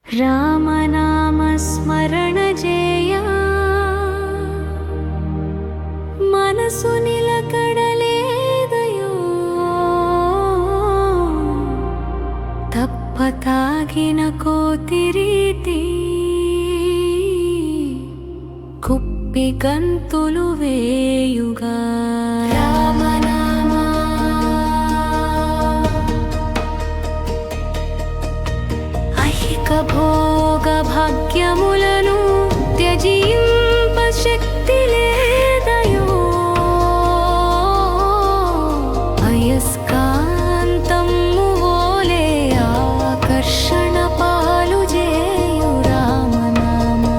రామనామస్మరణ జేయ మనసు నిలకడలేదయో తప్పతాగిన కోతిరీతి కుప్పి గంతులు వేయుగా భోగ భాగ్యములను త్యజింప శక్తి లేదయో అయస్కాంతము వోలే ఆకర్షణ పాలు జేయు రామనామా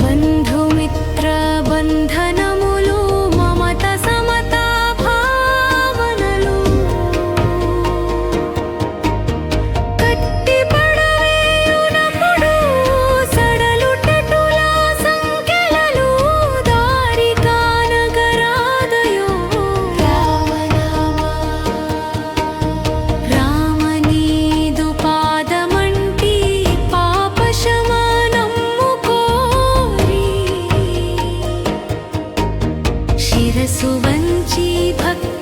బంధుమిత్ర బంధనములు మమత సమతా భావనలు కట్టి పడవేయునప్పుడు సడలుటటులా సంకెళలు దారి కానగరాదయో రామనీదు పాదమంటి పాప శమనమ్ము కోరి శిరసు వంచి భక్తి